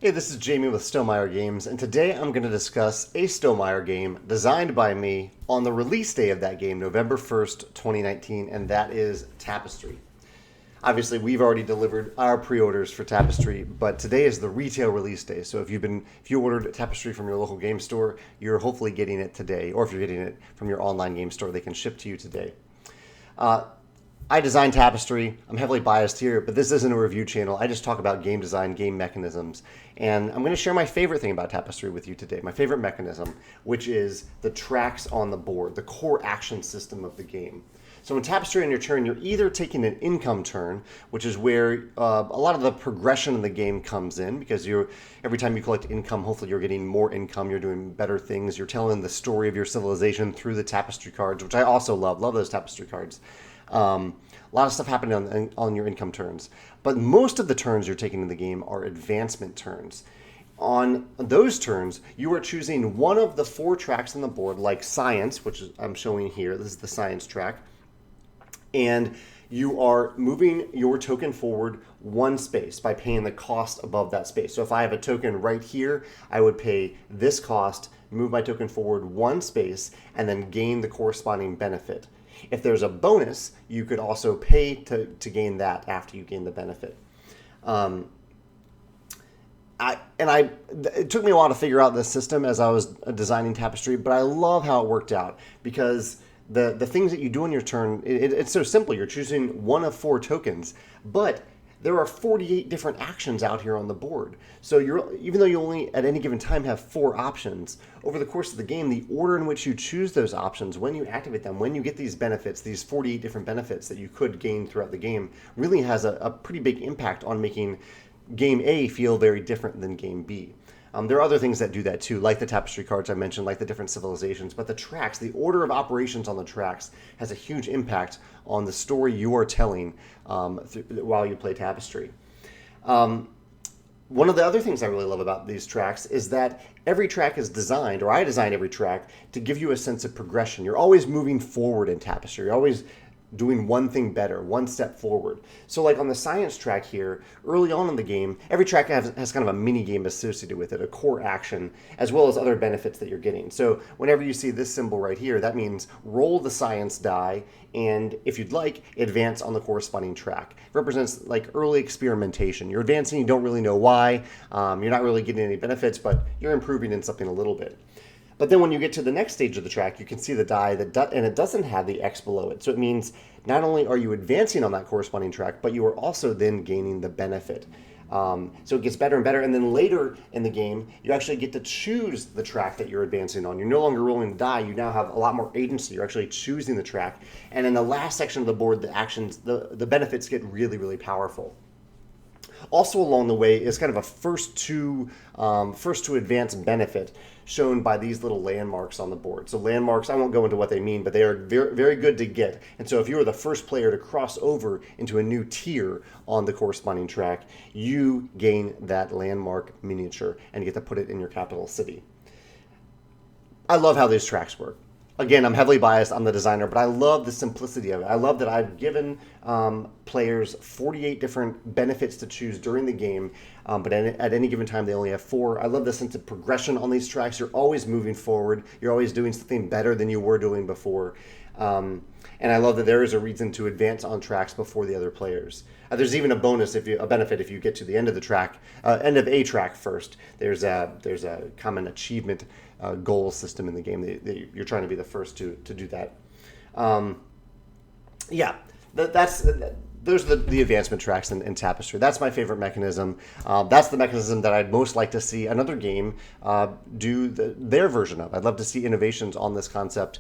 Hey, this is Jamey with Stonemaier Games, and today I'm going to discuss a Stonemaier game designed by me on the release day of that game, November 1st, 2019, and that is Tapestry. Obviously, we've already delivered our pre-orders for Tapestry, but today is the retail release day. So if you ordered Tapestry from your local game store, you're hopefully getting it today, or if you're getting it from your online game store, they can ship to you today. I designed Tapestry. I'm heavily biased here, but this isn't a review channel. I just talk about game design, game mechanisms, and I'm going to share my favorite thing about Tapestry with you today, my favorite mechanism, which is the tracks on the board, the core action system of the game. So in Tapestry on your turn, you're either taking an income turn, which is where a lot of the progression in the game comes in, because every time you collect income, hopefully you're getting more income, you're doing better things, you're telling the story of your civilization through the Tapestry cards, which I also love those Tapestry cards. A lot of stuff happening on your income turns. But most of the turns you're taking in the game are advancement turns. On those turns, you are choosing one of the 4 tracks on the board, like science, which I'm showing here. This is the science track. And you are moving your token forward 1 space by paying the cost above that space. So if I have a token right here, I would pay this cost, move my token forward 1 space, and then gain the corresponding benefit. If there's a bonus, you could also pay to gain that after you gain the benefit. It took me a while to figure out this system as I was designing Tapestry, but I love how it worked out, because the things that you do on your turn, it's so simple. You're choosing one of 4 tokens, but there are 48 different actions out here on the board. So even though you only at any given time have 4 options, over the course of the game, the order in which you choose those options, when you activate them, when you get these benefits, these 48 different benefits that you could gain throughout the game, really has a pretty big impact on making Game A feel very different than Game B. There are other things that do that too, like the Tapestry cards I mentioned, like the different civilizations, but the tracks, the order of operations on the tracks has a huge impact on the story you are telling while you play Tapestry. One of the other things I really love about these tracks is that every track is designed, or I design every track, to give you a sense of progression. You're always moving forward in Tapestry. You're always doing one thing better, one step forward. So like on the science track here, early on in the game, every track has kind of a mini game associated with it, a core action, as well as other benefits that you're getting. So whenever you see this symbol right here, that means roll the science die, and if you'd like, advance on the corresponding track. It represents like early experimentation. You're advancing, you don't really know why, you're not really getting any benefits, but you're improving in something a little bit. But then when you get to the next stage of the track, you can see the die, and it doesn't have the X below it. So it means not only are you advancing on that corresponding track, but you are also then gaining the benefit. So it gets better and better, and then later in the game, you actually get to choose the track that you're advancing on. You're no longer rolling the die, you now have a lot more agency. You're actually choosing the track. And in the last section of the board, the actions, the benefits get really, really powerful. Also along the way is kind of a first to advance benefit shown by these little landmarks on the board. So landmarks, I won't go into what they mean, but they are very, very good to get. And so if you are the first player to cross over into a new tier on the corresponding track, you gain that landmark miniature and you get to put it in your capital city. I love how these tracks work. Again, I'm heavily biased. I'm the designer, but I love the simplicity of it. I love that I've given players 48 different benefits to choose during the game, but at any given time, they only have 4. I love the sense of progression on these tracks. You're always moving forward. You're always doing something better than you were doing before. And I love that there is a reason to advance on tracks before the other players. There's even a bonus, a benefit if you get to the end of the track, end of a track first. There's a common achievement goal system in the game. You're trying to be the first to do that. Those are the advancement tracks in Tapestry. That's my favorite mechanism. That's the mechanism that I'd most like to see another game do their version of. I'd love to see innovations on this concept.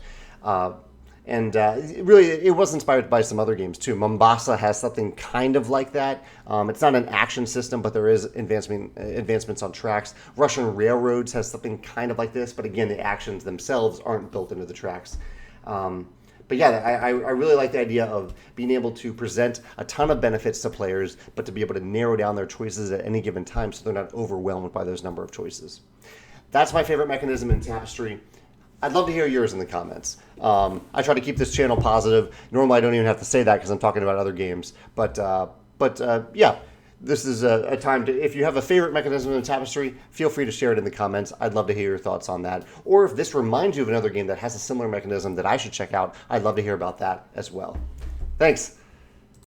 Really, it was inspired by some other games too. Mombasa has something kind of like that. It's not an action system, but there is advancements on tracks. Russian Railroads has something kind of like this, but again, the actions themselves aren't built into the tracks. But yeah, I really like the idea of being able to present a ton of benefits to players, but to be able to narrow down their choices at any given time so they're not overwhelmed by those number of choices. That's my favorite mechanism in Tapestry. I'd love to hear yours in the comments. I try to keep this channel positive. Normally, I don't even have to say that because I'm talking about other games. But yeah, this is a time to, if you have a favorite mechanism in Tapestry, feel free to share it in the comments. I'd love to hear your thoughts on that. Or if this reminds you of another game that has a similar mechanism that I should check out, I'd love to hear about that as well. Thanks.